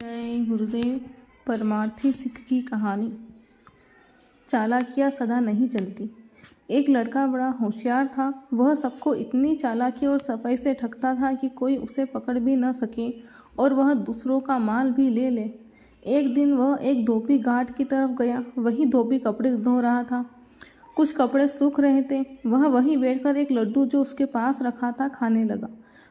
जय गुरुदेव। परमार्थी सिख की कहानी। चालाकियाँ सदा नहीं चलती। एक लड़का बड़ा होशियार था। वह सबको इतनी चालाकी और सफाई से ठगता था कि कोई उसे पकड़ भी न सके और वह दूसरों का माल भी ले ले। एक दिन वह एक धोबी घाट की तरफ गया। वही धोबी कपड़े धो रहा था। कुछ कपड़े सूख रहे थे। वह वहीं बैठकर एक लड्डू जो उसके पास रखा था खाने लगा।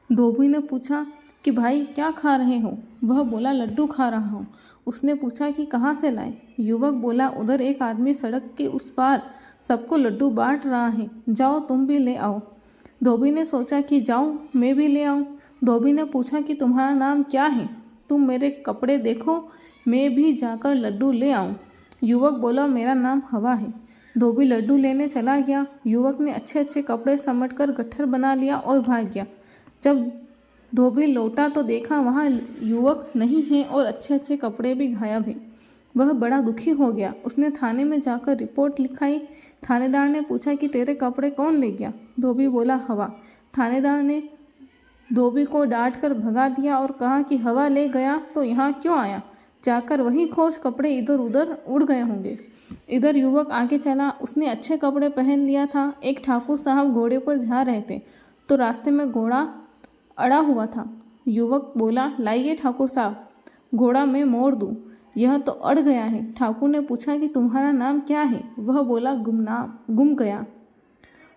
धोबी ने पूछा कि भाई क्या खा रहे हो? वह बोला लड्डू खा रहा हूँ। उसने पूछा कि कहाँ से लाए? युवक बोला उधर एक आदमी सड़क के उस पार सबको लड्डू बांट रहा है, जाओ तुम भी ले आओ। धोबी ने सोचा कि जाऊँ मैं भी ले आऊँ। धोबी ने पूछा कि तुम्हारा नाम क्या है? तुम मेरे कपड़े देखो, मैं भी जाकर लड्डू ले आऊँ। युवक बोला मेरा नाम हवा है। धोबी लड्डू लेने चला गया। युवक ने अच्छे अच्छे कपड़े समेटकर गट्ठर बना लिया और भाग गया। जब धोबी लौटा तो देखा वहाँ युवक नहीं है और अच्छे अच्छे कपड़े भी गायब हैं। वह बड़ा दुखी हो गया। उसने थाने में जाकर रिपोर्ट लिखाई। थानेदार ने पूछा कि तेरे कपड़े कौन ले गया? धोबी बोला हवा। थानेदार ने धोबी को डांट कर भगा दिया और कहा कि हवा ले गया तो यहाँ क्यों आया? जाकर वही खोज, कपड़े इधर उधर उड़ गए होंगे। इधर युवक आगे चला। उसने अच्छे कपड़े पहन लिया था। एक ठाकुर साहब घोड़े पर जा रहे थे तो रास्ते में घोड़ा अड़ा हुआ था। युवक बोला लाइए ठाकुर साहब, घोड़ा मैं मोड़ दूँ, यह तो अड़ गया है। ठाकुर ने पूछा कि तुम्हारा नाम क्या है? वह बोला गुम गया।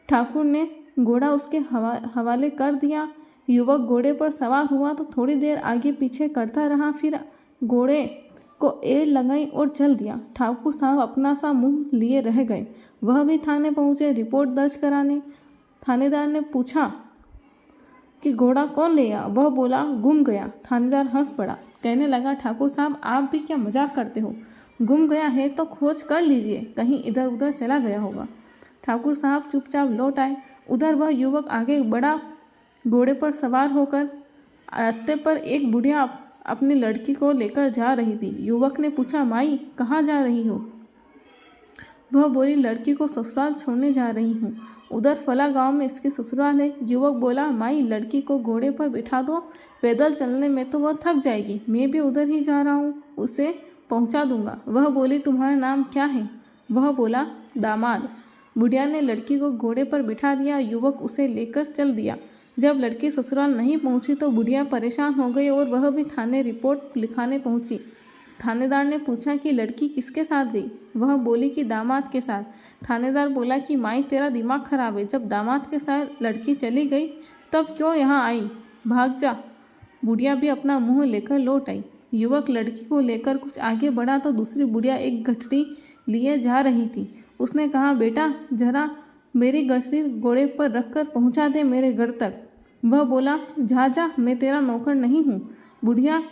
ठाकुर ने घोड़ा उसके हवाले कर दिया। युवक घोड़े पर सवार हुआ तो थोड़ी देर आगे पीछे करता रहा, फिर घोड़े को एड़ लगाई और चल दिया। ठाकुर साहब अपना सा मुंह लिए रह गए। वह भी थाने पहुंचे रिपोर्ट दर्ज कराने। थानेदार ने पूछा कि घोड़ा कौन ले गया? वह बोला गुम गया। थानेदार हंस पड़ा, कहने लगा ठाकुर साहब आप भी क्या मजाक करते हो? गुम गया है तो खोज कर लीजिए, कहीं इधर उधर चला गया होगा। ठाकुर साहब चुपचाप लौट आए। उधर वह युवक आगे बढ़ा। घोड़े पर सवार होकर रास्ते पर एक बुढ़िया अपनी लड़की को लेकर जा रही थी। युवक ने पूछा माई कहाँ जा रही हो? वह बोली लड़की को ससुराल छोड़ने जा रही हूँ, उधर फला गांव में इसकी ससुराल है। युवक बोला माई लड़की को घोड़े पर बिठा दो, पैदल चलने में तो वह थक जाएगी, मैं भी उधर ही जा रहा हूँ, उसे पहुँचा दूंगा। वह बोली तुम्हारा नाम क्या है? वह बोला दामाद। बुढ़िया ने लड़की को घोड़े पर बिठा दिया। युवक उसे लेकर चल दिया। जब लड़की ससुराल नहीं पहुँची तो बुढ़िया परेशान हो गई और वह भी थाने रिपोर्ट लिखाने पहुँची। थानेदार ने पूछा कि लड़की किसके साथ गई? वह बोली कि दामाद के साथ। थानेदार बोला कि माई तेरा दिमाग खराब है, जब दामाद के साथ लड़की चली गई तब क्यों यहाँ आई? भाग जा। बुढ़िया भी अपना मुंह लेकर लौट आई। युवक लड़की को लेकर कुछ आगे बढ़ा तो दूसरी बुढ़िया एक गठरी लिए जा रही थी। उसने कहा बेटा जरा मेरी गठरी घोड़े पर रखकर पहुँचा दे मेरे घर तक। वह बोला जा मैं तेरा नौकर नहीं हूँ। बुढ़िया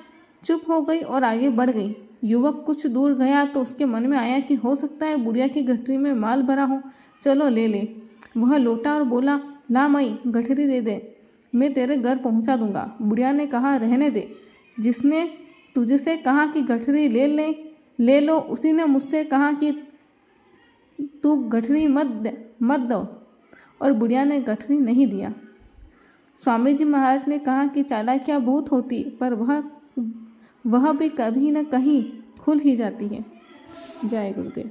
चुप हो गई और आगे बढ़ गई। युवक कुछ दूर गया तो उसके मन में आया कि हो सकता है बुढ़िया की गठरी में माल भरा हो, चलो ले ले। वह लौटा और बोला ला माई गठरी दे दे, मैं तेरे घर पहुंचा दूंगा। बुढ़िया ने कहा रहने दे, जिसने तुझसे कहा कि गठरी ले लो उसी ने मुझसे कहा कि तू गठरी मत दो, और बुढ़िया ने गठरी नहीं दिया। स्वामी जी महाराज ने कहा कि चालाकियाँ बहुत होती पर वह भी कभी न कहीं खुल ही जाती है। जय गुरुदेव।